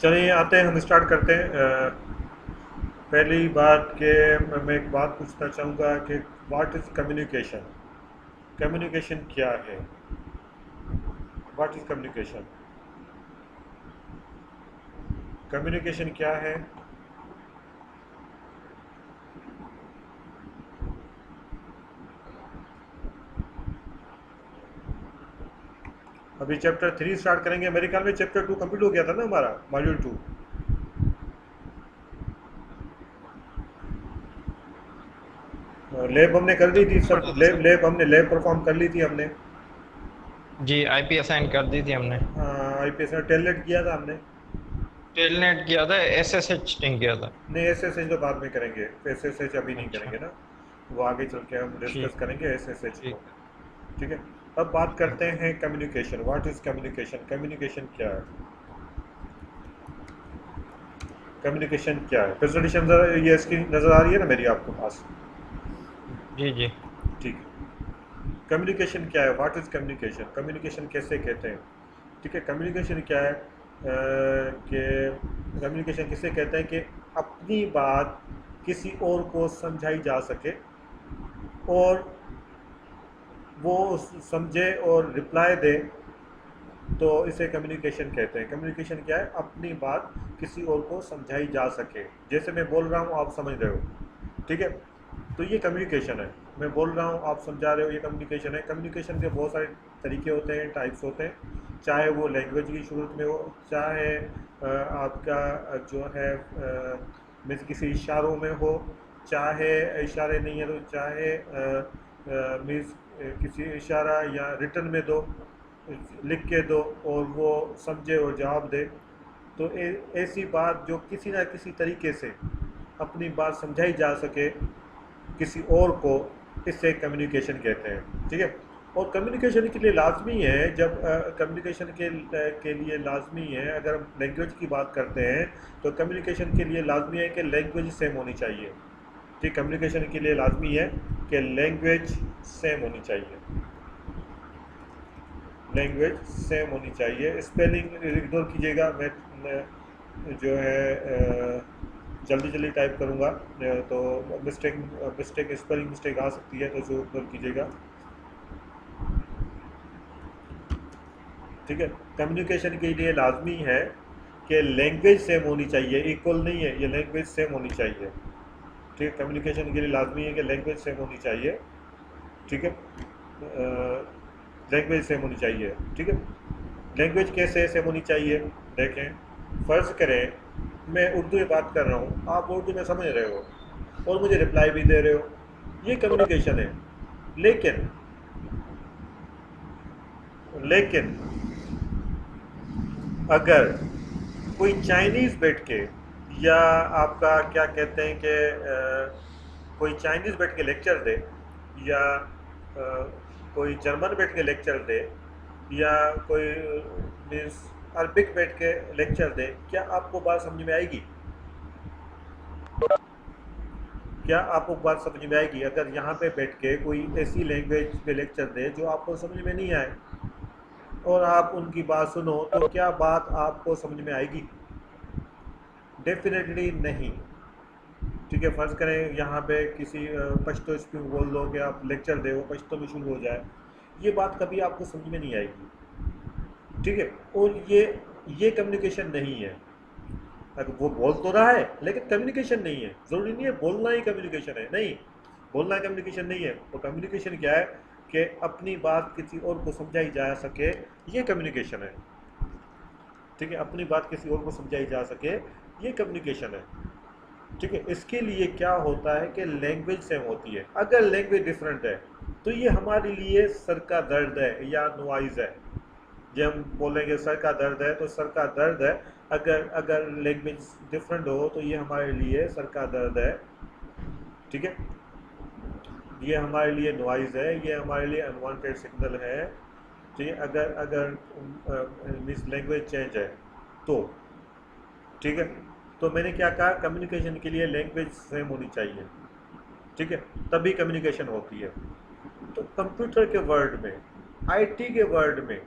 चलिए आते हैं, हम स्टार्ट करते हैं। पहली बात के मैं एक बात पूछना चाहूँगा कि व्हाट इज़ कम्युनिकेशन। कम्युनिकेशन क्या है? What is communication? कम्युनिकेशन क्या है? अभी चैप्टर 3 स्टार्ट करेंगे। मेरे ख्याल में चैप्टर 2 कंप्लीट हो गया था ना हमारा, मॉड्यूल 2। लैब हमने कर ली थी नहीं सब। पढ़ा था लैब सर। लैब हमने लैब परफॉर्म कर ली थी हमने। जी आईपी असाइन कर दी थी हमने। आईपीएस में टेलनेट किया था हमने। टेलनेट किया था, एसएसएच नहीं किया था। नहीं, एस एस एच तो बाद में करेंगे। एस एस एच अभी नहीं अच्छा। करेंगे ना। वो आगे चल के हम डिस्कस ठीक है। करेंगे एस एस एच को। ठीक है। ठीक है। अब बात ठीक करते है। हैं communication. What is communication? Communication क्या है? कम्युनिकेशन क्या है? प्रेजेंटेशन ये इसकी नज़र आ रही है ना मेरी आपको पास? जी जी। ठीक है। कम्युनिकेशन क्या है? What is communication? कम्युनिकेशन कैसे कहते हैं? ठीक है। कम्युनिकेशन क्या है? कि कम्युनिकेशन किसे कहते हैं कि अपनी बात किसी और को समझाई जा सके और वो समझे और रिप्लाई दे, तो इसे कम्युनिकेशन कहते हैं। कम्युनिकेशन क्या है? अपनी बात किसी और को समझाई जा सके। जैसे मैं बोल रहा हूँ, आप समझ रहे हो। ठीक है। तो ये कम्युनिकेशन है। मैं बोल रहा हूँ, आप समझा रहे हो, ये कम्युनिकेशन है। कम्युनिकेशन के बहुत सारे तरीके होते हैं, टाइप्स होते हैं। चाहे वो लैंग्वेज की सूरत में हो, चाहे आपका जो है मीन्स किसी इशारों में हो, चाहे इशारे नहीं है तो चाहे मीन्स किसी इशारा या रिटर्न में दो, लिख के दो और वो समझे और जवाब दे। तो ऐसी बात जो किसी ना किसी तरीके से अपनी बात समझाई जा सके किसी और को, इसे कम्युनिकेशन कहते हैं। ठीक है। और कम्युनिकेशन के लिए लाजमी है, जब कम्युनिकेशन के लिए लाजमी है, अगर हम लैंग्वेज की बात करते हैं तो कम्युनिकेशन के लिए लाजमी है कि लैंग्वेज सेम होनी चाहिए। ठीक। कम्युनिकेशन के लिए लाजमी है कि लैंग्वेज सेम होनी चाहिए। लैंग्वेज सेम होनी चाहिए। स्पेलिंग इग्नोर कीजिएगा। मैं जो है जल्दी जल्दी टाइप करूँगा, तो मिस्टेक मिस्टेक स्पेलिंग मिस्टेक आ सकती है, तो जो इग्नोर कीजिएगा। ठीक है। कम्युनिकेशन के लिए लाजमी है कि लैंग्वेज सेम होनी चाहिए, इक्वल नहीं है, ये लैंग्वेज सेम होनी चाहिए। ठीक है। कम्युनिकेशन के लिए लाजमी है कि लैंग्वेज सेम होनी चाहिए। ठीक है। लैंग्वेज सेम होनी चाहिए। ठीक है। लैंग्वेज कैसे सेम होनी चाहिए? देखें, फ़र्ज़ करें मैं उर्दू में बात कर रहा हूँ, आप उर्दू में समझ रहे हो और मुझे रिप्लाई भी दे रहे हो, ये कम्युनिकेशन है। लेकिन लेकिन अगर कोई चाइनीज़ बैठ के, या आपका क्या कहते हैं कि कोई चाइनीज़ बैठ के लेक्चर दे, या कोई जर्मन बैठ के लेक्चर दे, या कोई मीन्स अरबिक बैठ के लेक्चर दे, क्या आपको बात समझ में आएगी? क्या आपको बात समझ में आएगी अगर यहाँ पे बैठ के कोई ऐसी लैंग्वेज पे लेक्चर दे जो आपको समझ में नहीं आए, और आप उनकी बात सुनो, तो क्या बात आपको समझ में आएगी? डेफिनेटली नहीं। ठीक है। फ़र्ज़ करें यहाँ पे किसी पश्तो स्पीक बोल दो कि आप लेक्चर दे, वो पश्तो में शुरू हो जाए, ये बात कभी आपको समझ में नहीं आएगी। ठीक है। और ये कम्युनिकेशन नहीं है। अगर वो बोल तो रहा है लेकिन कम्युनिकेशन नहीं है। ज़रूरी नहीं है बोलना ही कम्युनिकेशन है, नहीं। बोलना कम्युनिकेशन नहीं है। तो कम्युनिकेशन क्या है कि अपनी बात किसी और को समझाई जा सके, ये कम्युनिकेशन है। ठीक है। अपनी बात किसी और को समझाई जा सके, ये कम्युनिकेशन है। ठीक है। इसके लिए क्या होता है कि लैंग्वेज सेम होती है। अगर लैंग्वेज डिफरेंट है तो ये हमारे लिए सर का दर्द है या नॉइज़ है। जब हम बोलेंगे सर का दर्द है, तो सर का दर्द है। अगर अगर लैंग्वेज डिफरेंट हो तो ये हमारे लिए सर का दर्द है। ठीक है। ये हमारे लिए नॉइज़ है, ये हमारे लिए अनवांटेड सिग्नल है। ठीक है। अगर अगर मिस लैंग्वेज चेंज है तो, ठीक है। तो मैंने क्या कहा, कम्युनिकेशन के लिए लैंग्वेज सेम होनी चाहिए। ठीक है। तभी कम्युनिकेशन होती है। तो कंप्यूटर के वर्ल्ड में, आईटी के वर्ल्ड में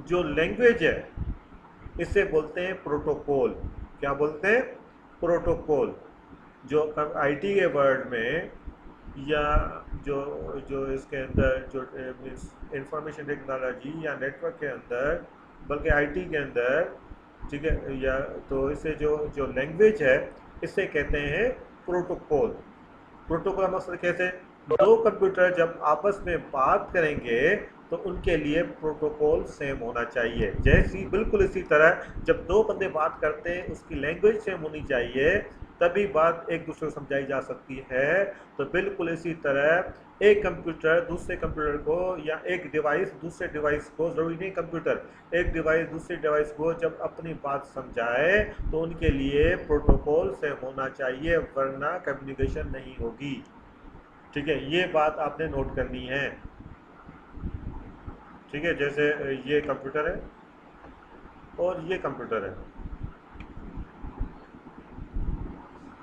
जो लैंग्वेज है इसे बोलते हैं प्रोटोकॉल। क्या बोलते हैं? प्रोटोकॉल। जो आईटी के वर्ड में या जो जो इसके अंदर जो इंफॉर्मेशन टेक्नोलॉजी या नेटवर्क के अंदर, बल्कि आईटी के अंदर, ठीक है, या तो इसे जो जो लैंग्वेज है इसे कहते हैं प्रोटोकॉल। प्रोटोकॉल का मकसद कैसे? दो कंप्यूटर जब आपस में बात करेंगे तो उनके लिए प्रोटोकॉल सेम होना चाहिए। जैसी बिल्कुल इसी तरह जब दो बंदे बात करते हैं उसकी लैंग्वेज सेम होनी चाहिए, तभी बात एक दूसरे को समझाई जा सकती है। तो बिल्कुल इसी तरह एक कंप्यूटर दूसरे कंप्यूटर को, या एक डिवाइस दूसरे डिवाइस को, ज़रूरी नहीं कंप्यूटर, एक डिवाइस दूसरे डिवाइस को जब अपनी बात समझाए तो उनके लिए प्रोटोकॉल सेम होना चाहिए, वरना कम्युनिकेशन नहीं होगी। ठीक है, ये बात आपने नोट करनी है। ठीक है, जैसे ये कंप्यूटर है और ये कंप्यूटर है।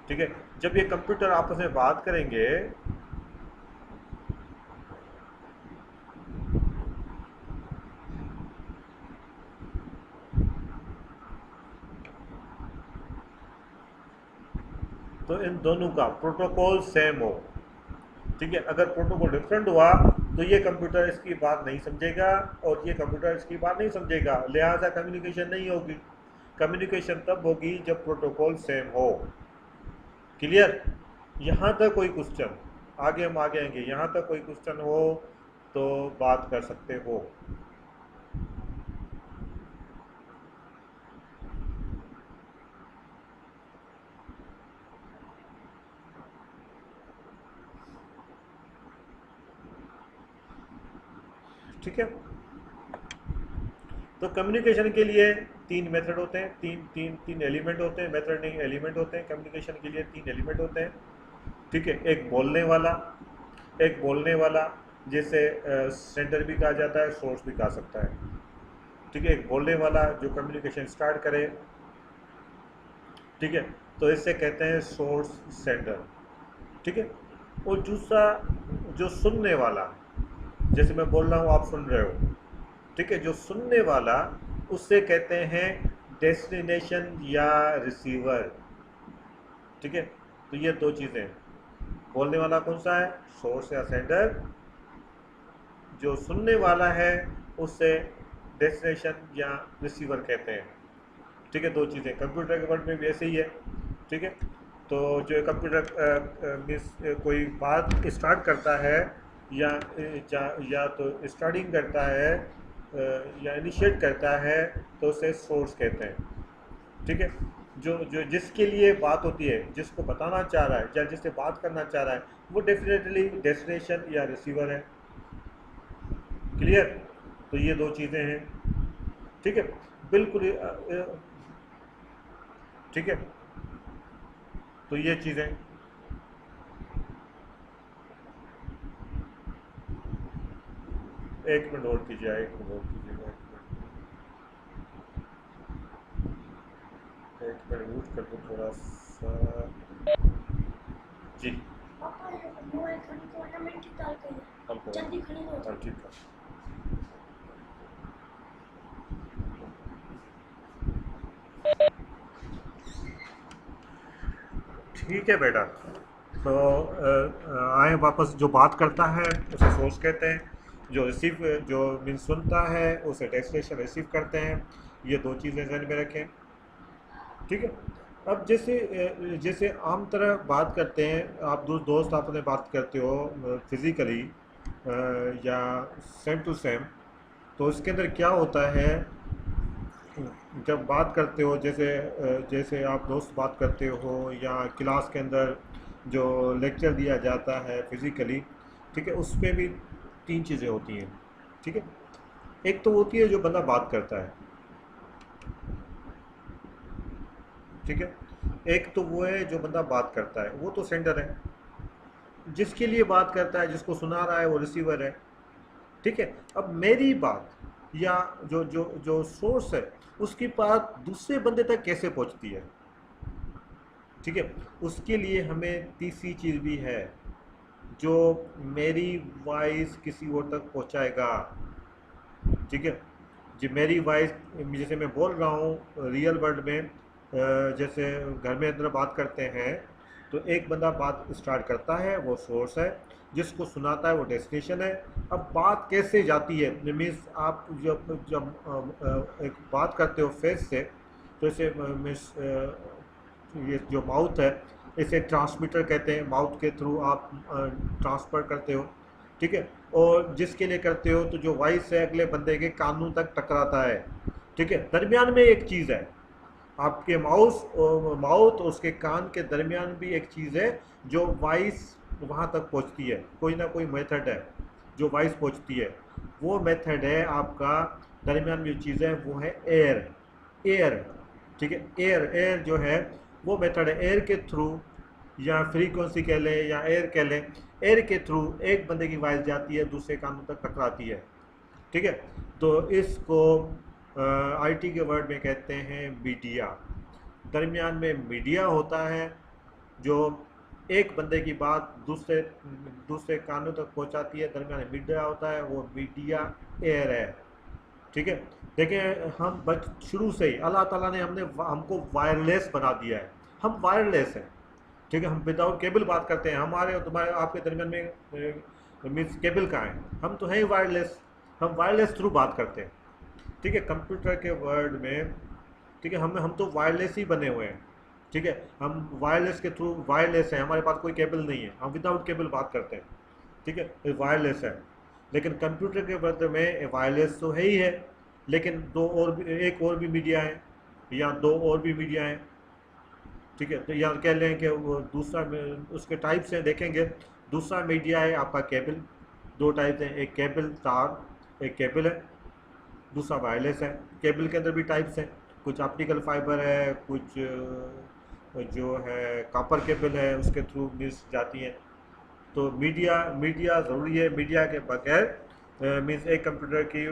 ठीक है, जब ये कंप्यूटर आपस में बात करेंगे तो इन दोनों का प्रोटोकॉल सेम हो। ठीक है, अगर प्रोटोकॉल डिफरेंट हुआ तो ये कंप्यूटर इसकी बात नहीं समझेगा और ये कंप्यूटर इसकी बात नहीं समझेगा, लिहाजा कम्युनिकेशन नहीं होगी। कम्युनिकेशन तब होगी जब प्रोटोकॉल सेम हो। क्लियर? यहाँ तक कोई क्वेश्चन? आगे हम आगे आएंगे, यहाँ तक कोई क्वेश्चन हो तो बात कर सकते हो। ठीक है, तो कम्युनिकेशन के लिए तीन मेथड होते हैं, तीन तीन तीन एलिमेंट होते हैं, मेथड नहीं एलिमेंट होते हैं। कम्युनिकेशन के लिए तीन एलिमेंट होते हैं। ठीक है, एक बोलने वाला जिसे सेंडर भी कहा जाता है, सोर्स भी कहा सकता है। ठीक है, एक बोलने वाला जो कम्युनिकेशन स्टार्ट करे। ठीक है, तो इससे कहते हैं सोर्स सेंडर। ठीक है, और दूसरा जो सुनने वाला, जैसे मैं बोल रहा हूँ आप सुन रहे हो, ठीक है, जो सुनने वाला उससे कहते हैं डेस्टिनेशन या रिसीवर। ठीक है, तो ये दो चीज़ें, बोलने वाला कौन सा है? सोर्स या सेंडर। जो सुनने वाला है उससे डेस्टिनेशन या रिसीवर कहते हैं। ठीक है, दो चीज़ें कंप्यूटर के वर्ड में भी ऐसे ही है। ठीक है, तो जो कंप्यूटर मीन्स कोई बात स्टार्ट करता है या तो स्टार्टिंग करता है या इनिशिएट करता है तो उसे सोर्स कहते हैं। ठीक है, जो जो जिसके लिए बात होती है, जिसको बताना चाह रहा है या जिससे बात करना चाह रहा है, वो डेफिनेटली डेस्टिनेशन या रिसीवर है। क्लियर? तो ये दो चीज़ें हैं। ठीक है, बिल्कुल ठीक है, तो ये चीज़ें। एक मिनट और कीजिए, एक मिनट और कीजिएगा, एक मिनट म्यूट कर दो थोड़ा सा। जी, पापा ये मोबाइल खरीद के ऑर्नामेंट की डाल के हमको जल्दी खरीदो। हाँ ठीक है। ठीक है बेटा, तो आए वापस। जो बात करता है उसे सोर्स कहते हैं, जो रिसीव जो मीन सुनता है उसे डेस्टिनेशन रिसीव करते हैं। ये दो चीज़ें ध्यान में रखें। ठीक है, अब जैसे आम तरह बात करते हैं, आप दोस्त आपस में बात करते हो फिज़िकली या सेम टू सेम, तो इसके अंदर क्या होता है जब बात करते हो, जैसे आप दोस्त बात करते हो या क्लास के अंदर जो लेक्चर दिया जाता है फिज़िकली, ठीक है, उसमें भी तीन चीज़ें होती हैं। ठीक है, एक तो होती है जो बंदा बात करता है। ठीक है, एक तो वो है जो बंदा बात करता है, वो तो सेंडर है। जिसके लिए बात करता है, जिसको सुना रहा है, वो रिसीवर है। ठीक है, अब मेरी बात या जो जो जो सोर्स है उसकी बात दूसरे बंदे तक कैसे पहुंचती है? ठीक है, उसके लिए हमें तीसरी चीज़ भी है, जो मेरी वॉइस किसी और तक पहुंचाएगा। ठीक है, जी मेरी वॉइस, जैसे मैं बोल रहा हूँ रियल वर्ल्ड में, जैसे घर में अंदर बात करते हैं तो एक बंदा बात स्टार्ट करता है, वो सोर्स है, जिसको सुनाता है वो डेस्टिनेशन है। अब बात कैसे जाती है, मीन्स आप जब जब एक बात करते हो फेस से, तो इसे मीन्स ये जो माउथ है इसे ट्रांसमीटर कहते हैं, माउथ के थ्रू आप ट्रांसफ़र करते हो, ठीक है। और जिसके लिए करते हो तो जो वॉइस है अगले बंदे के कानों तक टकराता है, ठीक है। दरमियान में एक चीज़ है, आपके माउथ और उसके कान के दरमियान भी एक चीज़ है जो वॉइस वहाँ तक पहुँचती है, कोई ना कोई मेथड है जो वॉइस पहुँचती है। वो मेथड है आपका, दरमियान में जो चीज़ है वो है एयर। एयर, ठीक है। एयर, एयर जो है वो मेथड है, एयर के थ्रू या फ्रीक्वेंसी कह लें या एयर कह लें, एयर के थ्रू एक बंदे की वॉइस जाती है, दूसरे कानों तक टकराती है, ठीक है। तो इसको आईटी के वर्ड में कहते हैं मीडिया। दरमियान में मीडिया होता है जो एक बंदे की बात दूसरे दूसरे कानों तक पहुंचाती है, दरमियान में मीडिया होता है, वो मीडिया एयर है, ठीक है। देखिए हम शुरू से ही अल्लाह ताला ने हमको वायरलेस बना दिया है, हम वायरलेस हैं, ठीक है। हम विदाउट केबल बात करते हैं, हमारे और तुम्हारे आपके दरमियान में मीन्स केबल कहाँ है, हम तो हैं ही वायरलेस, हम वायरलेस थ्रू बात करते हैं, ठीक है। कंप्यूटर के वर्ड में, ठीक है, हम तो वायरलेस ही बने हुए हैं, ठीक है। हम वायरलेस के थ्रू वायरलेस हैं, हमारे पास कोई केबल नहीं है, हम विदाउट केबल बात करते हैं, ठीक है, वायरलेस है। लेकिन कंप्यूटर के वर्ड में वायरलेस तो है ही है, लेकिन एक और भी मीडिया है या दो और भी मीडिया हैं, ठीक है। तो या कह लें कि वो दूसरा उसके टाइप्स हैं, देखेंगे। दूसरा मीडिया है आपका केबल, दो टाइप्स हैं, एक केबल तार, एक केबल है, दूसरा वायरलेस है। केबल के अंदर भी टाइप्स हैं, कुछ ऑप्टिकल फाइबर है, कुछ जो है कॉपर केबल है, उसके थ्रू न्यूज़ जाती हैं। तो मीडिया ज़रूरी है, मीडिया के बगैर मीन्स एक कंप्यूटर की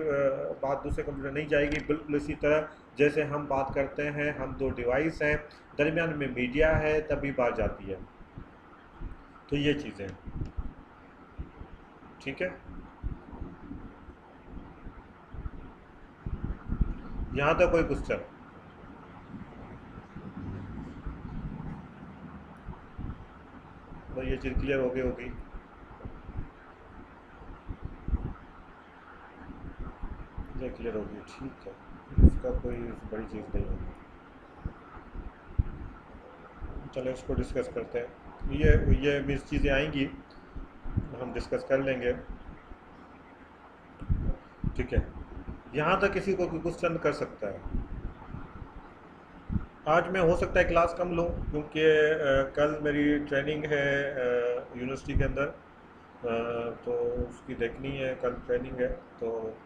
बात दूसरे कंप्यूटर नहीं जाएगी। बिल्कुल इसी तरह जैसे हम बात करते हैं, हम दो डिवाइस हैं, दरमियान में मीडिया है, तभी बात जाती है। तो ये चीज़ें, ठीक है। यहाँ तक कोई क्वेश्चन? तो ये चीज़ क्लियर हो गई होगी। ये क्लियर होगी, ठीक है, इसका कोई बड़ी चीज़ नहीं है। चलो इसको डिस्कस करते हैं, ये मीन्स चीज़ें आएंगी, हम डिस्कस कर लेंगे, ठीक है। यहाँ तक किसी को क्वेश्चन कर सकता है? आज मैं हो सकता है क्लास कम लूँ, क्योंकि कल मेरी ट्रेनिंग है यूनिवर्सिटी के अंदर, तो उसकी देखनी है, कल ट्रेनिंग है, तो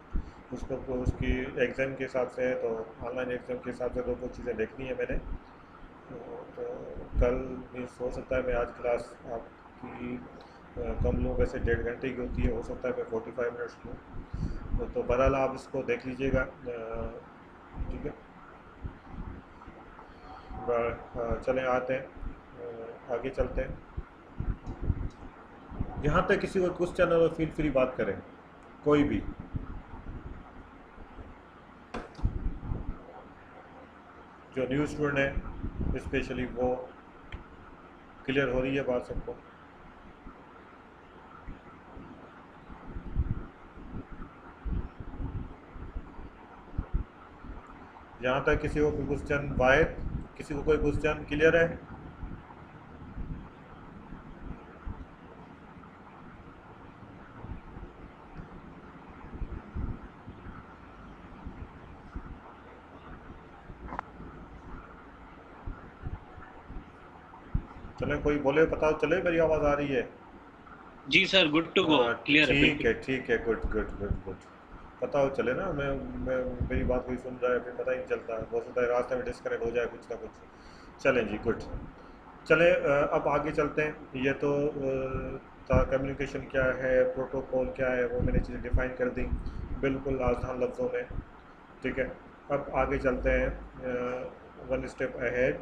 उसकी एग्ज़ाम के हिसाब से, तो ऑनलाइन एग्ज़ाम के हिसाब से तो कुछ चीज़ें देखनी है मैंने। तो कल मिस हो सकता है मैं आज क्लास आपकी कम लूँ, वैसे 1.5 घंटे की होती है, हो सकता है मैं 45 मिनट्स लूँ। तो बहरहाल आप इसको देख लीजिएगा, ठीक है। चलें आते हैं, आगे चलते हैं। यहाँ तक किसी को क्वेश्चन हो तो फील फ्री बात करें, कोई भी। जो न्यू स्टूडेंट है स्पेशली, वो क्लियर हो रही है बात सबको? यहाँ तक किसी को कोई क्वेश्चन? वाहिद, किसी को कोई क्वेश्चन क्लियर है? चले कोई बोले, पता चले मेरी आवाज़ आ रही है? जी sir, good to go, clear है। ठीक है, ठीक है, गुड गुड गुड गुड। पता हो चले ना, मैं मेरी बात कोई सुन रहा है, फिर पता ही नहीं चलता, हो सकता है रास्ते में डिस्कनेक्ट हो जाए कुछ ना कुछ। चलें जी, गुड। चले अब आगे चलते हैं। ये तो था कम्युनिकेशन क्या है, प्रोटोकॉल क्या है, वो मैंने चीज़ें डिफ़ाइन कर दी बिल्कुल आसान लफ्ज़ों में, ठीक है। अब आगे चलते हैं वन स्टेप अहेड।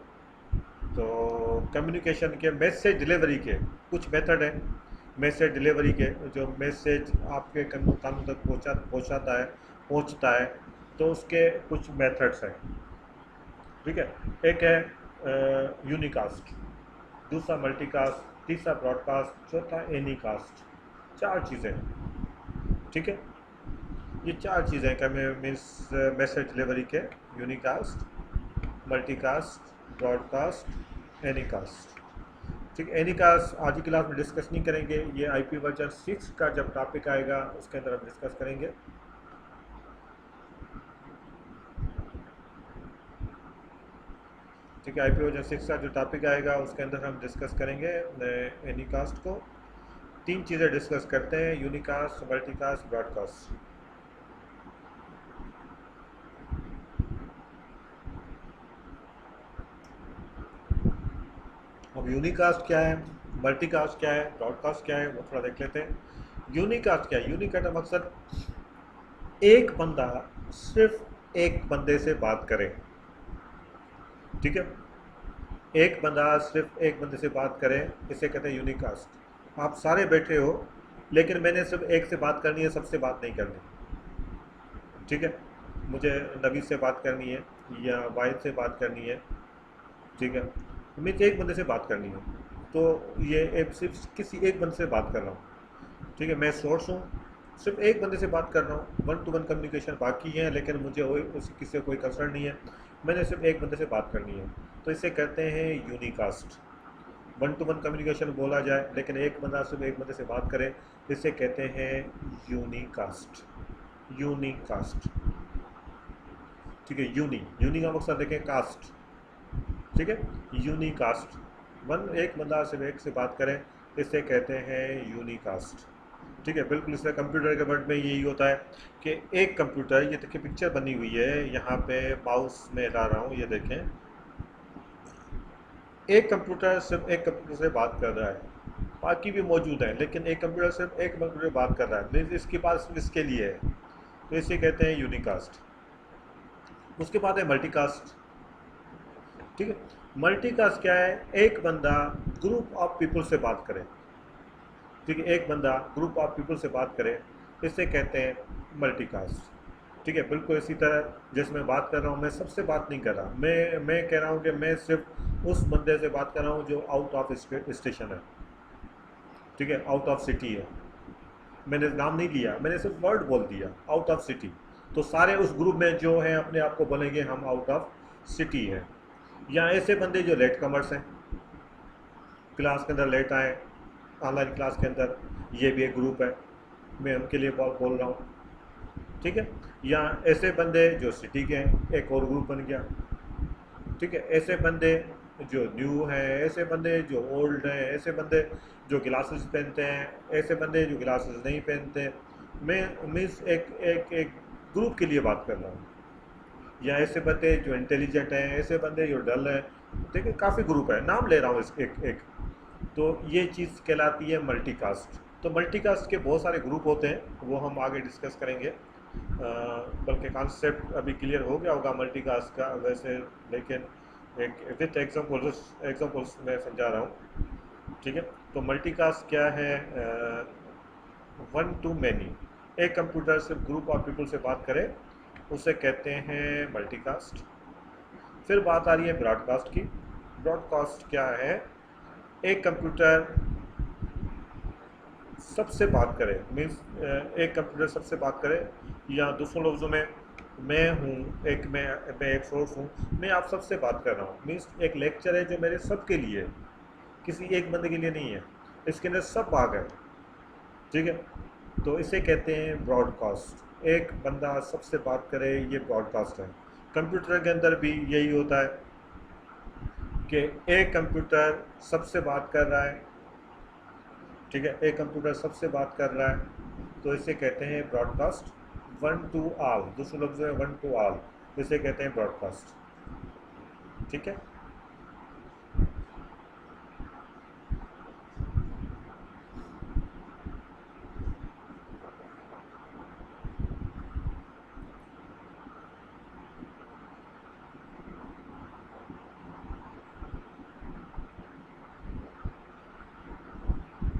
तो कम्युनिकेशन के मैसेज डिलीवरी के कुछ मेथड हैं, मैसेज डिलीवरी के, जो मैसेज आपके कानों तक पहुंचता है, तो उसके कुछ मेथड्स हैं, ठीक है। एक है यूनिकास्ट, दूसरा मल्टीकास्ट, तीसरा ब्रॉडकास्ट, चौथा एनीकास्ट। 4 चीज़ें, ठीक है। ये 4 चीज़ें क्या मीन्स मैसेज डिलीवरी के, यूनिकास्ट, मल्टीकास्ट, ब्रॉडकास्ट, एनीकास्ट, ठीक है। एनीकास्ट आज की क्लास में डिस्कस नहीं करेंगे, ये आईपी वर्जन 6 का जब टॉपिक आएगा उसके अंदर हम डिस्कस करेंगे। ठीक है, आईपी वर्जन 6 का जो टॉपिक आएगा उसके अंदर हम डिस्कस करेंगे एनीकास्ट को। 3 चीज़ें डिस्कस करते हैं, यूनिकास्ट, मल्टीकास्ट, ब्रॉडकास्ट। अब यूनिकास्ट क्या है, मल्टीकास्ट क्या है, ब्रॉडकास्ट क्या है, वो थोड़ा देख लेते हैं। यूनिकास्ट क्या है? यूनिकास्ट का मकसद एक बंदा सिर्फ एक बंदे से बात करे, ठीक है। एक बंदा सिर्फ एक बंदे से बात करे, इसे कहते हैं यूनिकास्ट। आप सारे बैठे हो लेकिन मैंने सिर्फ एक से बात करनी है, सबसे बात नहीं करनी, ठीक है। मुझे नबी से बात करनी है या वाहिद से बात करनी है, ठीक है। मुझे एक बंदे से बात करनी है, तो ये सिर्फ किसी एक बंदे से बात कर रहा हूँ, ठीक है। मैं सोर्स हूँ, सिर्फ एक बंदे से बात कर रहा हूँ, 1 to 1 कम्युनिकेशन बाकी है, लेकिन मुझे किसी से कोई कंसर्न नहीं है, मैंने सिर्फ एक बंदे से बात करनी है, तो इसे कहते हैं यूनिकास्ट। 1 to 1 कम्युनिकेशन बोला जाए लेकिन एक बंदा सिर्फ एक बंदे से बात करे, इसे कहते हैं यूनिकास्ट। यूनिकास्ट, ठीक है। यूनी का मकसद देखें कास्ट, ठीक है। यूनिकास्ट, एक बंदा सिर्फ एक से बात करें, इसे कहते हैं यूनिकास्ट, ठीक है। बिल्कुल इसमें कंप्यूटर के वर्ड में यही होता है कि एक कंप्यूटर, ये देखिए पिक्चर बनी हुई है यहाँ पे, माउस में ला रहा हूँ, ये देखें, एक कंप्यूटर सिर्फ एक कंप्यूटर से बात कर रहा है, बाकी भी मौजूद हैं लेकिन एक कंप्यूटर सिर्फ एक कंप्यूटर से बात कर रहा है, मीन्स इसके पास इसके लिए है, तो इसे कहते हैं यूनिकास्ट। उसके बाद है मल्टीकास्ट, ठीक है। मल्टीकास्ट क्या है? एक बंदा ग्रुप ऑफ पीपल से बात करे, ठीक है। एक बंदा ग्रुप ऑफ पीपल से बात करे, इसे कहते हैं मल्टीकास्ट, ठीक है। बिल्कुल इसी तरह जैसे मैं बात कर रहा हूँ, मैं सबसे बात नहीं कर रहा, मैं कह रहा हूँ कि मैं सिर्फ उस बंदे से बात कर रहा हूँ जो आउट ऑफ स्टेशन है, ठीक है, आउट ऑफ सिटी है। मैंने नाम नहीं लिया, मैंने सिर्फ वर्ड बोल दिया आउट ऑफ सिटी, तो सारे उस ग्रुप में जो हैं अपने आप को बोलेंगे हम आउट ऑफ सिटी हैं। या ऐसे बंदे जो लेट कमर्स हैं, क्लास के अंदर लेट आए, ऑनलाइन क्लास के अंदर, ये भी एक ग्रुप है, मैं उनके लिए बोल रहा हूँ, ठीक है। या ऐसे बंदे जो सिटी के हैं, एक और ग्रुप बन गया, ठीक है। ऐसे बंदे जो न्यू हैं, ऐसे बंदे जो ओल्ड हैं, ऐसे बंदे जो ग्लासेस पहनते हैं, ऐसे बंदे जो ग्लासेस नहीं पहनते, मैं मीन्स एक एक एक ग्रुप के लिए बात कर रहा हूँ। या ऐसे बंदे जो इंटेलिजेंट हैं, ऐसे बंदे जो डल हैं, देखिए काफ़ी ग्रुप है, नाम ले रहा हूँ इस एक एक, तो ये चीज़ कहलाती है मल्टीकास्ट। तो मल्टीकास्ट के बहुत सारे ग्रुप होते हैं, वो हम आगे डिस्कस करेंगे, बल्कि कॉन्सेप्ट अभी क्लियर हो गया होगा मल्टीकास्ट का वैसे, लेकिन एक विथ एग्जाम्पल्स मैं समझा रहा हूँ, ठीक है। तो मल्टीकास्ट क्या है? 1 to many, एक कंप्यूटर सिर्फ ग्रुप ऑफ पीपल से बात करे, उसे कहते हैं मल्टीकास्ट। फिर बात आ रही है ब्रॉडकास्ट की। ब्रॉडकास्ट क्या है? एक कंप्यूटर सबसे बात करे, मीन्स एक कंप्यूटर सबसे बात करे, या दूसरों लफ्ज़ों में मैं हूँ एक, मैं एक सोर्स हूँ, मैं आप सबसे बात कर रहा हूँ, मीन्स एक लेक्चर है जो मेरे सबके लिए है, किसी एक बंदे के लिए नहीं है, इसके अंदर सब आ गए, ठीक है। तो इसे कहते हैं ब्रॉडकास्ट, एक बंदा सबसे बात करे, ये ब्रॉडकास्ट है। कंप्यूटर के अंदर भी यही होता है कि एक कंप्यूटर सबसे बात कर रहा है, ठीक है, एक कंप्यूटर सबसे बात कर रहा है, तो इसे कहते हैं ब्रॉडकास्ट। 1 to all, दूसरे लफ्ज़ में 1 to all, इसे कहते हैं ब्रॉडकास्ट, ठीक है।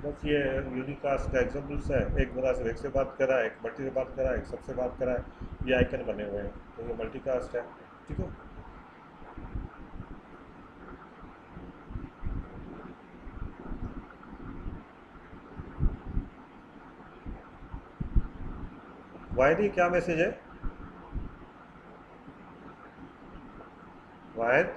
बस ये यूनिकास्ट का एग्जाम्पल्स है, एक बंदा सिर्फ एक से बात कर रहा है, एक मल्टी से बात कर रहा है, एक सबसे बात कर रहा है, ये आइकन बने हुए हैं, तो ये मल्टीकास्ट है। ठीक है, वाहिद क्या मैसेज है? वाहिद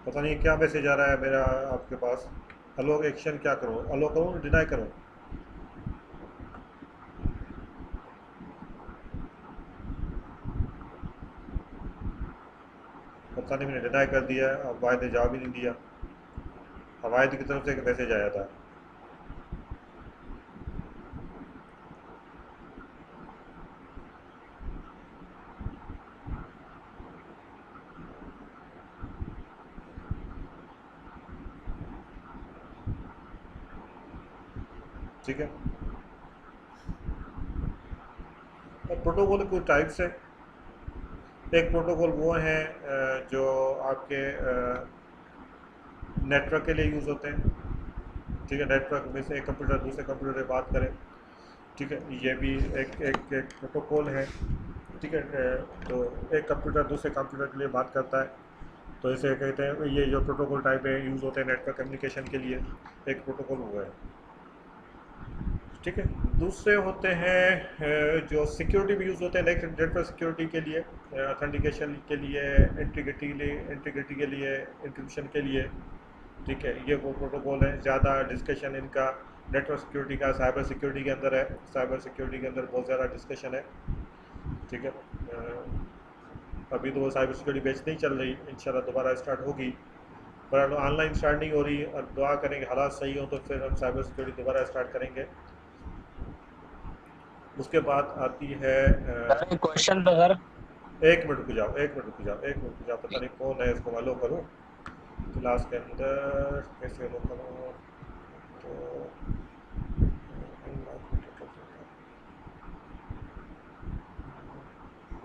पता नहीं क्या मैसेज आ रहा है मेरा आपके पास। अलो एक्शन क्या करूँ, अलो करूँ डिनाई करूँ? पता नहीं, मैंने डिनाई कर दिया है, अब वाहिद ने जवाब ही नहीं दिया। वाहिद की तरफ से एक मैसेज आया था। ठीक है, प्रोटोकॉल के कुछ टाइप्स है। एक प्रोटोकॉल वो हैं जो आपके नेटवर्क के लिए यूज़ होते हैं। ठीक है, नेटवर्क में से एक कंप्यूटर दूसरे कंप्यूटर से बात करें। ठीक है, ये भी एक प्रोटोकॉल है। ठीक है, तो एक कंप्यूटर दूसरे कंप्यूटर के लिए बात करता है, तो इसे कहते हैं, ये जो प्रोटोकॉल टाइप है यूज़ होते हैं नेटवर्क कम्युनिकेशन के लिए, एक प्रोटोकॉल हुआ है। ठीक है, दूसरे होते हैं जो सिक्योरिटी में यूज़ होते हैं, नेटवर्क सिक्योरिटी के लिए, ऑथेंटिकेशन के लिए, इंटीग्रिटी के लिए, इंक्रिप्शन के लिए। ठीक है, ये वो प्रोटोकॉल है। ज़्यादा डिस्कशन इनका नेटवर्क सिक्योरिटी का साइबर सिक्योरिटी के अंदर है। साइबर सिक्योरिटी के अंदर बहुत ज़्यादा डिस्कशन है। ठीक है, अभी तो वो साइबर सिक्योरिटी बैच नहीं चल रही, इंशाल्लाह दोबारा स्टार्ट होगी, पर ऑनलाइन स्टार्ट नहीं हो रही। और दुआ करेंगे हालात सही हो तो फिर हम साइबर सिक्योरिटी दोबारा स्टार्ट करेंगे। उसके बाद आती है क्वेश्चन था सर। एक मिनट रुक जाओ, एक मिनट रुक जाओ, एक मिनट रुक जाओ, पता नहीं कौन है, इसको अलो करूँ क्लास के अंदर, कैसे अलो करूँ? तो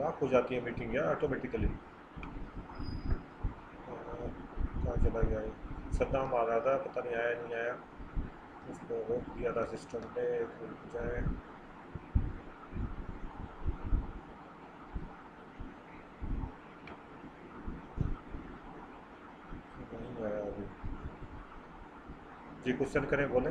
लॉक हो जाती है मीटिंग यार ऑटोमेटिकली। कहाँ चला गया ये? सद्दाम आ रहा था, पता नहीं आया नहीं आया, उसको रोक दिया था सिस्टम ने। एक मिनट जाए, नहीं आया अभी। जी क्वेश्चन करें, बोले।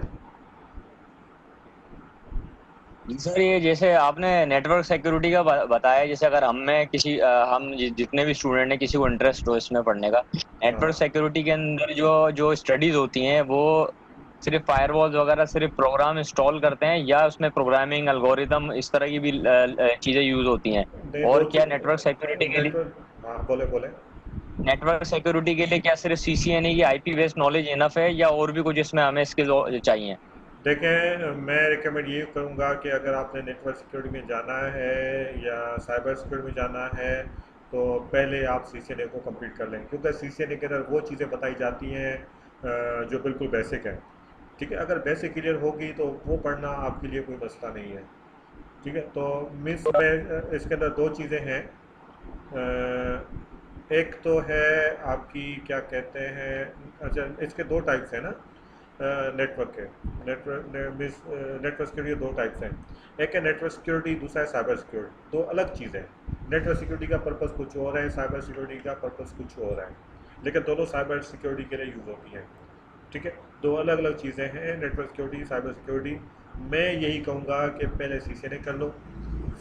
सर ये जैसे आपने नेटवर्क सिक्योरिटी का बताया, जैसे अगर हमें किसी हम जितने भी स्टूडेंट हैं किसी को इंटरेस्ट हो इसमें पढ़ने का, नेटवर्क हाँ, सिक्योरिटी के अंदर जो जो स्टडीज होती हैं वो सिर्फ फायरवॉल्स वगैरह सिर्फ प्रोग्राम इंस्टॉल करते हैं, या उसमें प्रोग्रामिंग एल्गोरिदम इस तरह की भी चीजें यूज होती हैं? नहीं और दो क्या नेटवर्क सिक्योरिटी के लिए नेटवर्क, हाँ बोले बोले। नेटवर्क सिक्योरिटी के लिए क्या सिर्फ सीसीएनए की आईपी बेस्ड नॉलेज इनफ है, या और भी कुछ इसमें हमें स्किल चाहिए? देखें, मैं रिकमेंड ये करूँगा कि अगर आपने नेटवर्क सिक्योरिटी में जाना है या साइबर सिक्योरिटी में जाना है, तो पहले आप सीसीएनए को कंप्लीट कर लें, क्योंकि सीसीएनए के अंदर वो चीज़ें बताई जाती हैं जो बिल्कुल बेसिक है। ठीक है, अगर बेसिक क्लियर होगी तो वो पढ़ना आपके लिए कोई मसला नहीं है। ठीक है, तो मीन्स में इसके अंदर दो चीज़ें हैं। एक तो है आपकी क्या कहते हैं, अच्छा इसके दो टाइप्स हैं ना नेटवर्क के। नेटवर्क सिक्योरिटी दो टाइप्स हैं, एक है नेटवर्क सिक्योरिटी, दूसरा है साइबर सिक्योरिटी। दो अलग चीज़ें हैं। नेटवर्क सिक्योरिटी का पर्पस कुछ और है, साइबर सिक्योरिटी का पर्पस कुछ और है, लेकिन दोनों साइबर सिक्योरिटी के लिए यूज़ होती हैं। ठीक है, दो अलग अलग चीज़ें हैं, नेटवर्क सिक्योरिटी, साइबर सिक्योरिटी। मैं यही कहूँगा कि पहले सीसीएनए कर लो,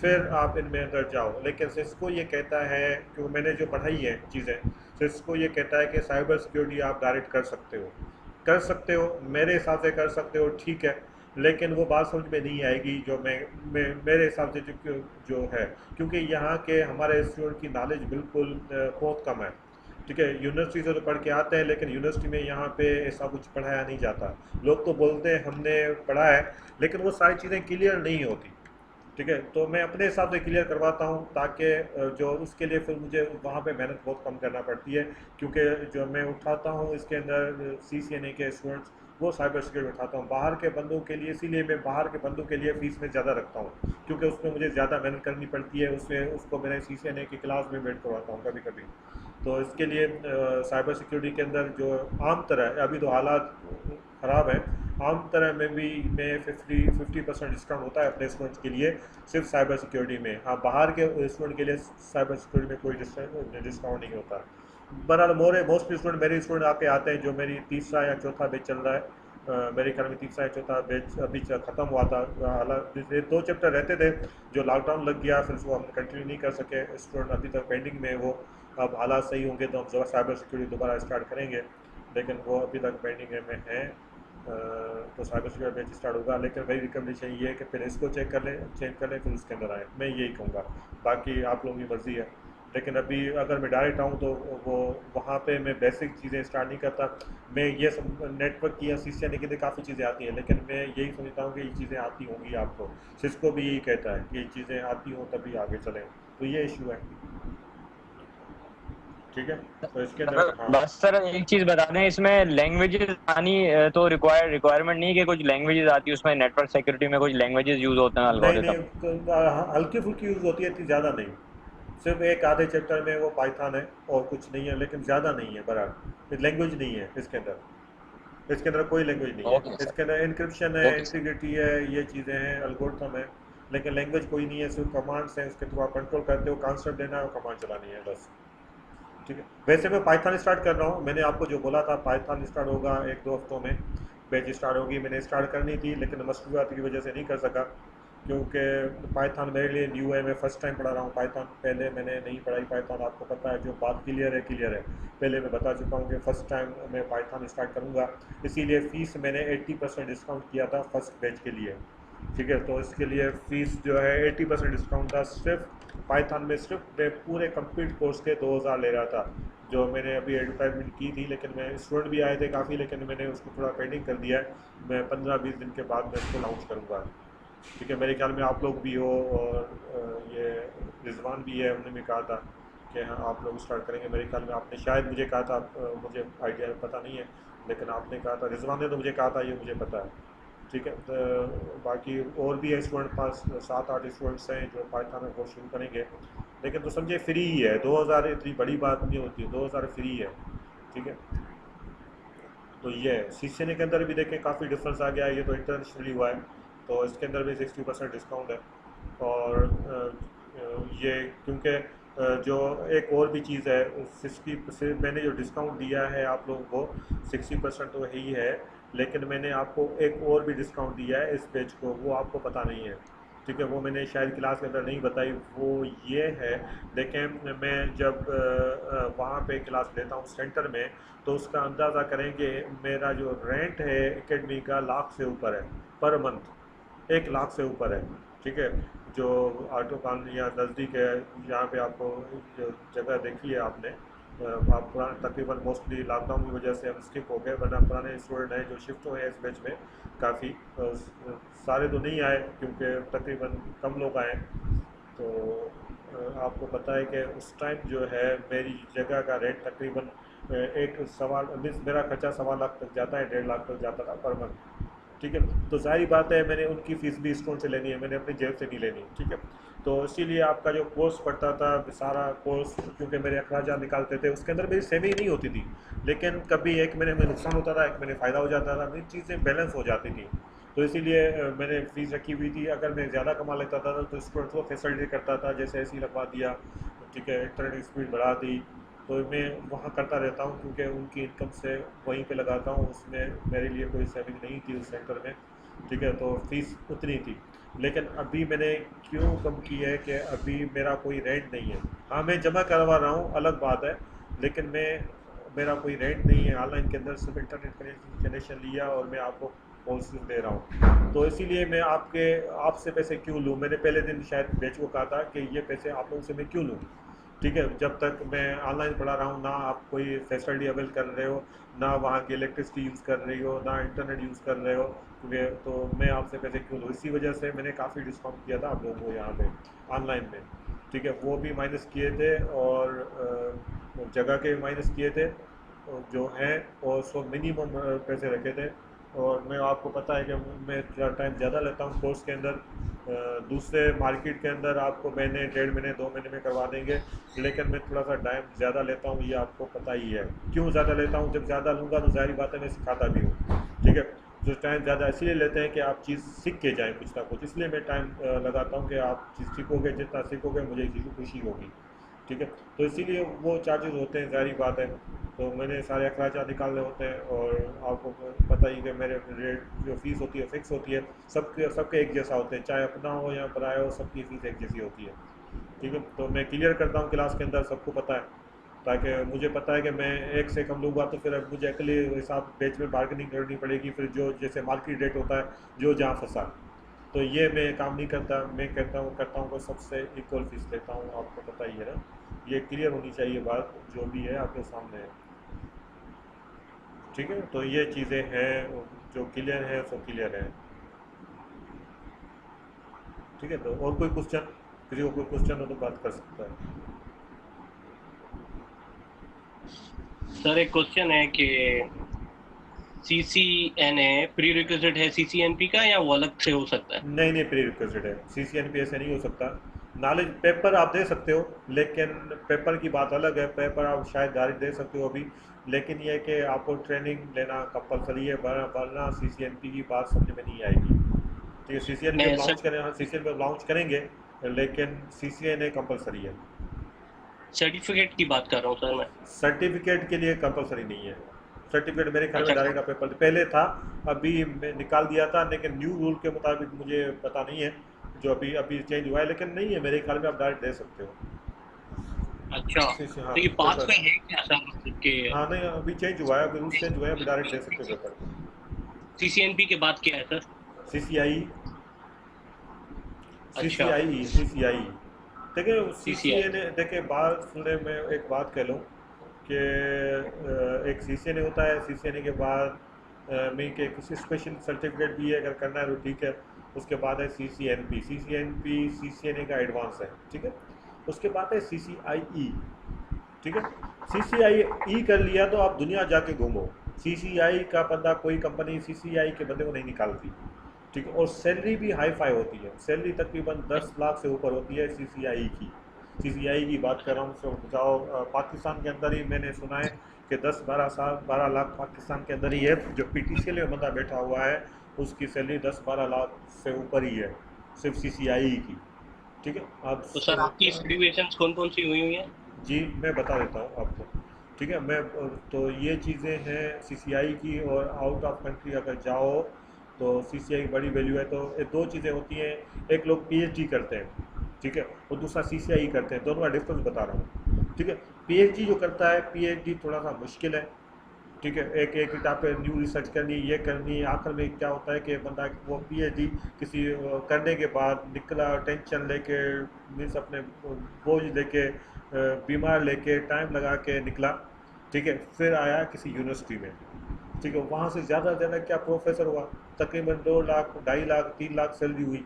फिर आप इनमें अंदर जाओ। लेकिन सिस्को ये कहता है, क्योंकि मैंने जो पढ़ाई है चीज़ें, सिस्को ये कहता है कि साइबर सिक्योरिटी आप डायरेक्ट कर सकते हो, कर सकते हो, मेरे हिसाब से कर सकते हो, ठीक है, लेकिन वो बात समझ में नहीं आएगी जो मेरे हिसाब से जो है, क्योंकि यहाँ के हमारे स्टूडेंट की नॉलेज बिल्कुल बहुत कम है। ठीक है, यूनिवर्सिटी से तो पढ़ के आते हैं, लेकिन यूनिवर्सिटी में यहाँ पे ऐसा कुछ पढ़ाया नहीं जाता। लोग तो बोलते हैं हमने पढ़ा है, लेकिन वो सारी चीज़ें क्लियर नहीं होती। ठीक है, तो मैं अपने हिसाब से क्लियर करवाता हूँ, ताकि जो उसके लिए फिर मुझे वहाँ पे मेहनत बहुत कम करना पड़ती है, क्योंकि जो मैं उठाता हूँ इसके अंदर सीसीएनए के स्टूडेंट्स वो साइबर सिक्योरिटी उठाता हूँ। बाहर के बंदों के लिए, इसीलिए मैं बाहर के बंदों के लिए फ़ीस में ज़्यादा रखता हूँ, क्योंकि उसमें मुझे ज़्यादा मेहनत करनी पड़ती है, उसमें उसको मैंने CCNA की क्लास में बैठ करवाता हूँ कभी कभी। तो इसके लिए साइबर सिक्योरिटी के अंदर जो आम तरह, अभी तो हालात ख़राब है, आम तरह में भी मैं 50% डिस्काउंट होता है अपने स्टूडेंट्स के लिए, सिर्फ साइबर सिक्योरिटी में। हाँ, बाहर के स्टूडेंट के लिए साइबर सिक्योरिटी में कोई डिस्काउंट नहीं होता। बहरहाल मोस्टली स्टूडेंट, मेरे स्टूडेंट आपके आते हैं जो मेरी तीसरा या चौथा बैच चल रहा है, मेरे ख्याल में तीसरा या चौथा बैच अभी ख़त्म हुआ था। हालांकि 2 चैप्टर रहते थे, जो लॉकडाउन लग गया फिर वो हम कंटिन्यू नहीं कर सके, स्टूडेंट अभी तक पेंडिंग में है वो। अब हालात सही होंगे तो हम साइबर सिक्योरिटी दोबारा स्टार्ट करेंगे, लेकिन वो अभी तक पेंडिंग में है। तो साइबर सिक्योरिटी बैच स्टार्ट होगा, लेकिन मेरी रिकमेंडेशन ये है कि पहले इसको चेक कर लें फिर उसके अंदर आए, मैं यही कहूँगा। बाकी आप लोगों की मर्ज़ी है, लेकिन अभी अगर मैं डायरेक्ट आऊँ तो वो वहाँ पे मैं बेसिक चीज़ें स्टार्ट नहीं करता। मैं ये सब नेटवर्क की या CCNA की काफ़ी चीज़ें आती हैं, लेकिन मैं यही समझता हूँ कि ये चीज़ें आती होंगी आपको। सिस्को भी यही कहता है कि ये चीज़ें आती हों तभी आगे चलें, तो ये इशू है। ठीक है, तो इसके अंदर हाँ। बस सर एक चीज बता दें, इसमें लैंग्वेजेस आनी तो रिक्वायरमेंट नहीं है कि कुछ लैंग्वेजेस आती है उसमें, नेटवर्क सिक्योरिटी में कुछ लैंग्वेजेस यूज होते हैं नहीं एल्गोरिथम। हल्की फुल्की यूज़ होती है, इतनी ज़्यादा नहीं। सिर्फ एक आधे चैप्टर में वो पाइथन है और कुछ नहीं है, लेकिन ज़्यादा नहीं है। बराबर लैंग्वेज नहीं है इसके अंदर, इसके अंदर कोई लैंग्वेज नहीं है। ओके सर, इसके अंदर इनक्रिप्शन है, ओके सर। इंटीग्रिटी है, ये चीज़ें हैं, एल्गोरिथम है, लेकिन लैंग्वेज कोई नहीं है। सिर्फ कमांड्स हैं, उसके थ्रू आप कंट्रोल करते हो, कॉन्सेप्ट देना है और कमांड चलानी है, बस। ठीक है, वैसे मैं पाइथन स्टार्ट कर रहा हूँ, मैंने आपको जो बोला था पाइथन स्टार्ट होगा 1-2 हफ्तों में, बैच स्टार्ट होगी। मैंने स्टार्ट करनी थी लेकिन मसरूफियात की वजह से नहीं कर सका, क्योंकि पाइथन मेरे लिए न्यू है, मैं फ़र्स्ट टाइम पढ़ा रहा हूँ पाइथन। पहले मैंने नहीं पढ़ाई पाइथन, आपको पता है। जो बात क्लियर है पहले मैं बता चुका हूँ कि फ़र्स्ट टाइम मैं पाइथन स्टार्ट करूँगा, इसीलिए फ़ीस मैंने 80% डिस्काउंट किया था फर्स्ट बैच के लिए। ठीक है, तो इसके लिए फ़ीस जो है 80% डिस्काउंट था। सिर्फ पाइथन में सिर्फ मैं पूरे कंप्लीट कोर्स के 2000 ले रहा था, जो मैंने अभी एडवर्टाइजमेंट की थी, लेकिन मैं स्टूडेंट भी आए थे काफ़ी, लेकिन मैंने उसको थोड़ा पेंडिंग कर दिया है। मैं 15-20 दिन के बाद मैं इसको लॉन्च करूँगा। ठीक है, मेरे ख्याल में आप लोग भी हो और ये रिजवान भी है, उन्होंने भी कहा था कि हाँ आप लोग स्टार्ट करेंगे। मेरे ख्याल में आपने शायद मुझे कहा था, मुझे आइडिया पता नहीं है, लेकिन आपने कहा था, रिजवान ने तो मुझे कहा था, ये मुझे पता है। ठीक है, तो बाकी और भी है स्टूडेंट, पास 7-8 स्टूडेंट्स हैं जो पाइथन में कोर्स शुरू करेंगे, लेकिन तो समझे फ्री ही है। 2000 इतनी बड़ी बात नहीं होती है, 2000 फ्री है। ठीक है, तो ये है। CCNA के अंदर भी देखें काफ़ी डिफरेंस आ गया है, ये तो इंटरनेशनली हुआ है, तो इसके अंदर भी 60% डिस्काउंट है। और ये क्योंकि जो एक और भी चीज़ है, 60% मैंने जो डिस्काउंट दिया है आप लोगों को, 60% तो ही है, लेकिन मैंने आपको एक और भी डिस्काउंट दिया है इस पेज को, वो आपको पता नहीं है। ठीक है, वो मैंने शायद क्लास के अंदर नहीं बताई, वो ये है। देखें, मैं जब वहाँ पे क्लास लेता हूँ सेंटर में, तो उसका अंदाज़ा करें कि मेरा जो रेंट है एकेडमी का लाख से ऊपर है पर मंथ, 1 लाख से ऊपर है। ठीक है, जो ऑटो कान या नज़दीक है, यहाँ पे आपको जो जगह देखी है आपने, आप पुराने तकरीबन मोस्टली लॉकडाउन की वजह से हम स्किप हो गए, वरना पुराने स्टूडेंट हैं जो शिफ्ट हुए हैं इस बैच में काफ़ी, सारे तो नहीं आए क्योंकि तकरीबन कम लोग आए। तो आपको पता है कि उस टाइम जो है मेरी जगह का रेट तकरीबन एक सवाल मीन्स मेरा खर्चा 1.25 लाख तक जाता है, 1.5 लाख तक जाता था पर मंथ। ठीक है, तो जाहिर बात है मैंने उनकी फ़ीस भी स्टूडेंट से लेनी है, मैंने अपनी जेब से नहीं लेनी। ठीक है, तो इसीलिए आपका जो कोर्स पढ़ता था सारा कोर्स, क्योंकि मेरे अखराजात निकालते थे, उसके अंदर मेरी सेविंग नहीं होती थी, लेकिन कभी एक महीने में नुकसान होता था, एक महीने फ़ायदा हो जाता था, मेरी चीज़ें बैलेंस हो जाती थी। तो इसीलिए मैंने फ़ीस रखी हुई थी। अगर मैं ज़्यादा कमा लेता था तो स्टूडेंट्स को फैसिलिटी करता था, जैसे ऐसी लगवा दिया, ठीक है, इंटरनेट की स्पीड बढ़ा दी, तो मैं वहाँ करता रहता हूँ क्योंकि उनकी इनकम से वहीं पे लगाता हूँ, उसमें मेरे लिए कोई सेविंग नहीं थी उस सेंटर में। ठीक है, तो फ़ीस उतनी थी, लेकिन अभी मैंने क्यों कम की है कि अभी मेरा कोई रेंट नहीं है। हाँ, मैं जमा करवा रहा हूँ अलग बात है, लेकिन मेरा कोई रेंट नहीं है। ऑनलाइन के अंदर सिर्फ इंटरनेट कनेक्शन लिया और मैं आपको कोर्सेज दे रहा हूँ, तो इसीलिए मैं आपसे पैसे क्यों लूँ। मैंने पहले दिन शायद बेच को कहा था कि ये पैसे आप लोगों से मैं क्यों लूँ। ठीक है, जब तक मैं ऑनलाइन पढ़ा रहा हूँ, ना आप कोई फैसिलिटी अवेल कर रहे हो, ना वहाँ की इलेक्ट्रिसिटी यूज़ कर रही हो, ना इंटरनेट यूज़ कर रहे हो, तो मैं आपसे पैसे क्यों लूँ। इसी वजह से मैंने काफ़ी डिस्काउंट किया था आप लोगों को यहाँ पे ऑनलाइन में। ठीक है, वो भी माइनस किए थे और जगह के माइनस किए थे जो हैं, और सो मिनिमम पैसे रखे थे और मैं आपको पता है कि मैं थोड़ा टाइम ज़्यादा लेता हूँ कोर्स के अंदर। दूसरे मार्केट के अंदर आपको महीने 1.5 महीने 2 महीने में करवा देंगे, लेकिन मैं थोड़ा सा टाइम ज़्यादा लेता हूँ, ये आपको पता ही है। क्यों ज़्यादा लेता हूँ? जब ज़्यादा लूँगा तो ज़ाहिर बात है मैं सिखाता भी हूँ, ठीक है। तो टाइम ज़्यादा इसलिए लेते हैं कि आप चीज़ सीख के जाएँ कुछ ना कुछ, इसलिए मैं टाइम लगाता हूँ कि आप चीज़ सीखोगे, जितना सीखोगे मुझे इसी की खुशी होगी, ठीक है। तो इसीलिए वो चार्जेस होते हैं, ज़ाहिर बात है। तो मैंने सारे अखराजात निकालने होते हैं, और आपको पता ही कि मेरे रेट जो फ़ीस होती है फ़िक्स होती है, सबके सबके एक जैसा होते हैं, चाहे अपना हो या पराया हो, सबकी फ़ीस एक जैसी होती है, ठीक है। तो मैं क्लियर करता हूँ क्लास के अंदर, सबको पता है, ताकि मुझे पता है कि मैं एक से कम लूँगा तो फिर अब मुझे अगले हिसाब बेच में बार्गेनिंग करनी पड़ेगी, फिर जो जैसे मार्केट रेट होता है जो जहाँ फंसा। तो ये मैं काम नहीं करता, मैं करता हूँ कि सबसे इक्वल फीस लेता हूँ, आपको पता ही है ना। ये क्लियर होनी चाहिए बात, जो भी है आपके सामने है, ठीक है। तो ये चीज़ें हैं जो क्लियर है, सो क्लियर है, ठीक है। तो और कोई क्वेश्चन, किसी को कोई क्वेश्चन हो तो बात कर सकता है। सर एक क्वेश्चन है कि CCNA प्री रिक्विजिट है CCNP का, या वो अलग से हो सकता है? नहीं नहीं, प्री रिक्वेस्ट है, CCNP ऐसे नहीं हो सकता। नॉलेज पेपर आप दे सकते हो, लेकिन पेपर की बात अलग है, पेपर आप शायद डायरेक्ट दे सकते हो अभी, लेकिन ये है कि आपको ट्रेनिंग लेना कंपलसरी है, वरना CCNP की बात समझ में नहीं आएगी, ठीक है। CCNP मैं अब सर लॉन्च करें, हाँ CCNP अब लॉन्च करेंगे, लेकिन CCNA कंपलसरी है। सर्टिफिकेट की बात कर रहा हूँ सर मैं। सर्टिफिकेट के लिए कंपलसरी नहीं है, सर्टिफिकेट मेरे ख्याल में अच्छा डायरेक्ट का पेपर पहले था, अभी मैं निकाल दिया था, लेकिन न्यू रूल के मुताबिक मुझे पता नहीं है, जो अभी अभी चेंज हुआ है, लेकिन नहीं है मेरे ख्याल में, आप डायरेक्ट दे सकते हो। अच्छा, हाँ तो ये पास पेपर, में है क्या सर, मतलब कि हाँ नहीं अभी चेंज हुआ है, अभी रूल चेंज हुआ है, अभी डायरेक्ट दे सकते हो पेपर। CCNP के बाद क्या है सर? CCI, अच्छा, CCI देखिए, CCI। CCA ने देखिए, बात सुने, मैं एक बात कह लूँ कि एक CCNA होता है, CCNA के बाद में के कुछ स्पेशल सर्टिफिकेट भी है, अगर करना है तो ठीक है। उसके बाद है CCNP CCNA का एडवांस है, ठीक है। उसके बाद है CCIE, ठीक है। CCIE कर लिया तो आप दुनिया जाके घूमो, CCI का बंदा, कोई कंपनी CCI के बंदे को नहीं निकालती, ठीक है। और सैलरी भी हाई फाई होती है, सैलरी तकरीबन 10 लाख से ऊपर होती है CCI की। CCI की बात कर रहा हूँ, सो जाओ पाकिस्तान के अंदर ही मैंने सुना है कि 12 लाख पाकिस्तान के अंदर ही है, जो PTCL में बंदा बैठा हुआ है उसकी सैलरी 10-12 लाख से ऊपर ही है, सिर्फ CCI की, ठीक है। आप तो सर आपकी सर्टिफिकेशंस कौन कौन सी हुई हुई हैं? जी मैं बता देता हूँ आपको, ठीक है। मैं तो ये चीज़ें हैं CCI की, और आउट ऑफ कंट्री अगर जाओ तो CCI की बड़ी वैल्यू है। तो ये दो चीज़ें होती हैं, एक लोग PhD करते हैं, ठीक है, और दूसरा CCI करते हैं, दोनों का डिफरेंस बता रहा हूँ, ठीक है। PhD जो करता है, PhD थोड़ा सा मुश्किल है, ठीक है। एक एक किताब पे न्यू रिसर्च करनी, ये करनी, आखिर में क्या होता है कि बंदा वो PhD किसी करने के बाद निकला टेंशन लेके, मीन्स अपने बोझ लेके, बीमार लेके, टाइम लगा के निकला, ठीक है। फिर आया किसी यूनिवर्सिटी में, ठीक है, वहाँ से ज़्यादा से ज़्यादा क्या प्रोफेसर हुआ, तकरीबन 2 लाख 2.5 लाख 3 लाख सैलरी हुई,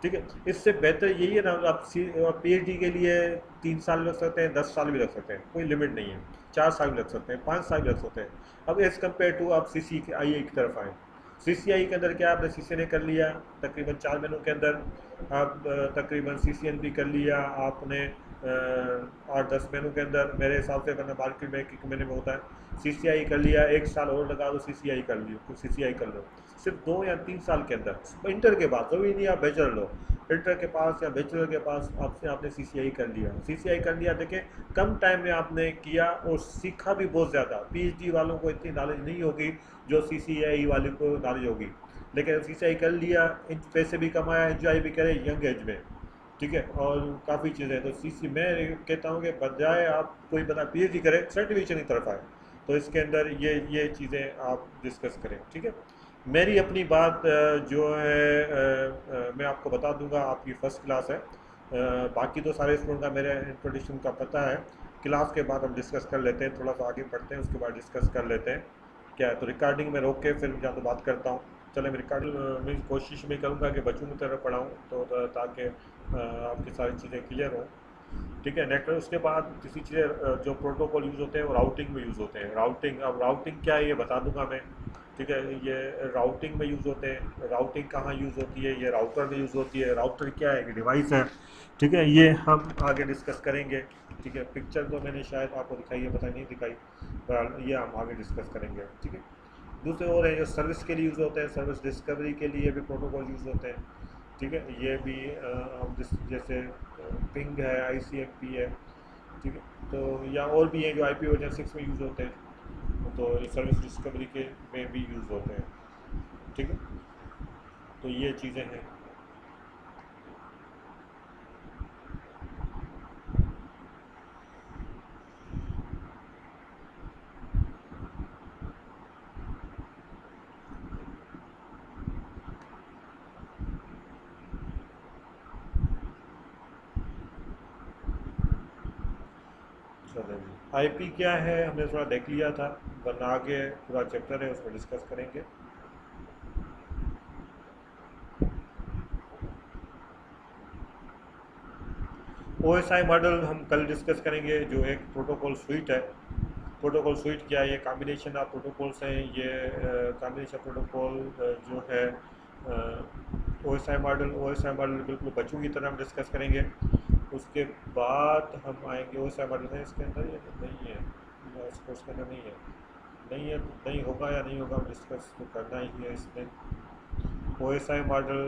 ठीक है। इससे बेहतर यही है ना, आप PhD के लिए 3 साल लग सकते हैं, 10 साल भी लग सकते हैं, कोई लिमिट नहीं है, 4 साल भी लग सकते हैं, 5 साल भी लग सकते हैं। अब एज़ कम्पेयर टू आप CCI की तरफ आए, CCI के अंदर क्या, आपने CCNA कर लिया तकरीबन 4 महीनों के अंदर, आप तकरीबन CCNP कर लिया आपने 8-10 महीनों के अंदर, मेरे हिसाब से, वरना मार्केट में 1-1 महीने में होता है। CCI कर लिया, 1 साल और लगा दो, CCI कर लियो, कुछ CCI कर लो, सिर्फ 2 या 3 साल के अंदर, इंटर के बाद, कभी नहीं आप बैचलर लो, इंटर के पास या बैचलर के पास आपने CCI कर लिया, CCI कर लिया, देखें कम टाइम में आपने किया और सीखा भी बहुत ज़्यादा। PhD वालों को इतनी नॉलेज नहीं होगी जो CCI वाले को नॉलेज होगी, लेकिन CCI कर लिया, पैसे भी कमाया, एंजॉय भी करे यंग एज में, ठीक है। और काफ़ी चीज़ें, तो मैं कहता हूँ कि बजाय आप कोई बंदा PhD करे, सर्टिफिकेशन की तरफ आए, तो इसके अंदर ये चीज़ें आप डिस्कस करें, ठीक है। मेरी अपनी बात जो है मैं आपको बता दूंगा, आपकी फ़र्स्ट क्लास है, बाकी तो सारे स्टूडेंट का मेरे इंट्रोडक्शन का पता है, क्लास के बाद हम डिस्कस कर लेते हैं, थोड़ा सा आगे बढ़ते हैं, उसके बाद डिस्कस कर लेते हैं क्या है। तो रिकॉर्डिंग में रोक के फिर या तो बात करता हूँ, चले मैं रिकॉर्डिंग में कोशिश में करूँगा कि बच्चों की तरह पढ़ाऊँ, तो ताकि आपकी सारी चीज़ें क्लियर हों, ठीक है। नेटवर्क, उसके बाद किसी चीज़ें जो प्रोटोकॉल यूज़ होते हैं वो राउटिंग में यूज़ होते हैं। राउटिंग, अब राउटिंग क्या है ये बता दूंगा मैं, ठीक है। ये राउटिंग में यूज़ होते हैं। राउटिंग कहाँ यूज़ होती है? ये राउटर में यूज़ होती है। राउटर क्या है? एक डिवाइस है, ठीक है। ये हम आगे डिस्कस करेंगे, ठीक है। पिक्चर तो मैंने शायद आपको दिखाई है, पता नहीं दिखाई, पर ये हम आगे डिस्कस करेंगे, ठीक है। दूसरे और हैं जो सर्विस के लिए यूज़ होते हैं, सर्विस डिस्कवरी के लिए भी प्रोटोकॉल यूज़ होते हैं, ठीक है। ये भी हम जैसे पिंग है, ICMP है, ठीक है। तो या और भी हैं जो IPv6 में यूज़ होते हैं, तो ये सर्विस डिस्कवरी के में भी यूज़ होते हैं, ठीक है। तो ये चीज़ें हैं। चलो जी, IP क्या है हमने थोड़ा देख लिया था, वरना आगे पूरा चैप्टर है उसमें डिस्कस करेंगे। OSI मॉडल हम कल डिस्कस करेंगे, जो एक प्रोटोकॉल स्विट है। प्रोटोकॉल स्विट क्या है? ये कॉम्बिनेशन ऑफ प्रोटोकॉल्स हैं। ये कॉम्बिनेशन प्रोटोकॉल जो है OSI मॉडल बिल्कुल बच्चों की तरह हम डिस्कस करेंगे। उसके बाद हम आएंगे OSI मॉडल है इसके अंदर या नहीं है, या इस कोर्स के अंदर नहीं है, नहीं है तो नहीं होगा या नहीं होगा, हम डिस्कस तो करना ही है इसमें। OSI मॉडल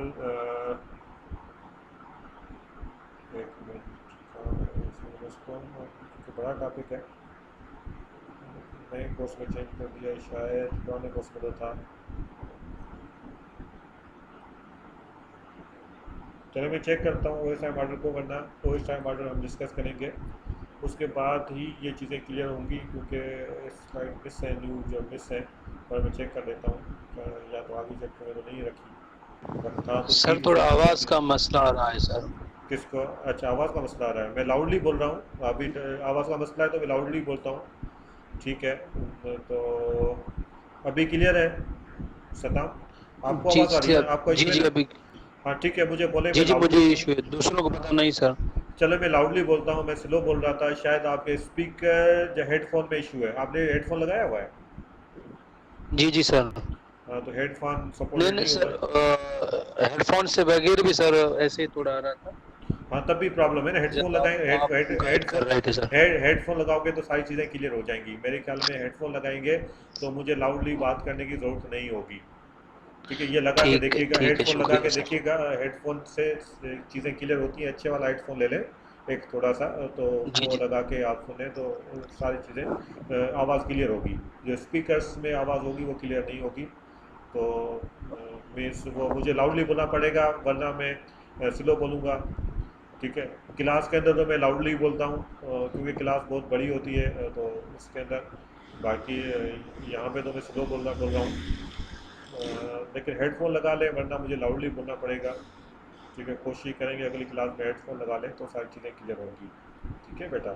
एक मिनट, इसको बड़ा टॉपिक है, नए कोर्स में चेंज कर दिया शायद, पुराने कोर्स में तो था। चलो मैं चेक करता हूँ OSI मॉडल को, वरना OSI मॉडल हम डिस्कस करेंगे उसके बाद ही ये चीज़ें क्लियर होंगी, क्योंकि स्लाइड मिस है, न्यू जो मिस है, पर मैं चेक कर लेता हूँ, या तो आगे चेक में तो नहीं रखी था तो सर थोड़ा आवाज़ का मसला आ रहा है सर। किसको? अच्छा, आवाज़ का मसला आ रहा है। मैं लाउडली बोल रहा हूँ अभी, आवाज़ का मसला है तो मैं लाउडली बोलता हूँ, ठीक है। तो अभी क्लियर है सताम? आपको जी आवाज़ आ रही है? आपको जी इशू है जी ना? अभी हाँ ठीक है, मुझे बोले, जी मैं जी मुझे लाउडली, इशू है, दूसरों को पता नहीं सर। चलो मैं लाउडली बोलता हूँ। मैं स्लो बोल रहा था, शायद आपके स्पीकर जो हेडफोन में इशू है। आपने हेडफोन लगाया हुआ है? जी जी सर। हाँ, तो हेडफोन नहीं सपोर्टेड नहीं नहीं सर, होगा। हेडफोन से बगैर भी सर ऐसे ही थोड़ा आ रहा था। हाँ, तब भी प्रॉब्लम है ना। हेडफोन जब लगाएंगे, आप गाइड कर रहे थे सर। हेडफोन लगाओगे तो सारी चीज़ें क्लियर हो जाएंगी मेरे ख्याल में। हेडफोन लगाएंगे तो मुझे लाउडली बात करने की ज़रूरत नहीं होगी, ठीक है। ये लगा के देखिएगा, ठीक है, हेडफोन लगा शुक्रिया के सर। देखिएगा, हेडफोन से चीज़ें क्लियर होती हैं। अच्छे वाला हेडफोन ले लें एक थोड़ा सा, तो जी वो जी लगा के आप सुने तो सारी चीज़ें आवाज़ क्लियर होगी। जो स्पीकर्स में आवाज़ होगी वो क्लियर नहीं होगी। तो मीन्स वो मुझे लाउडली बोलना पड़ेगा, वरना मैं स्लो बोलूँगा, ठीक है। क्लास के अंदर तो मैं लाउडली बोलता हूँ, क्योंकि क्लास बहुत बड़ी होती है, तो उसके अंदर। बाकी यहाँ पे तो मैं स्लो बोल रहा हूँ, लेकिन हेडफोन लगा लें, वरना मुझे लाउडली बोलना पड़ेगा, ठीक है। कोशिश करेंगे अगली क्लास में हेडफोन लगा लें तो सारी चीज़ें क्लियर होंगी, ठीक है बेटा।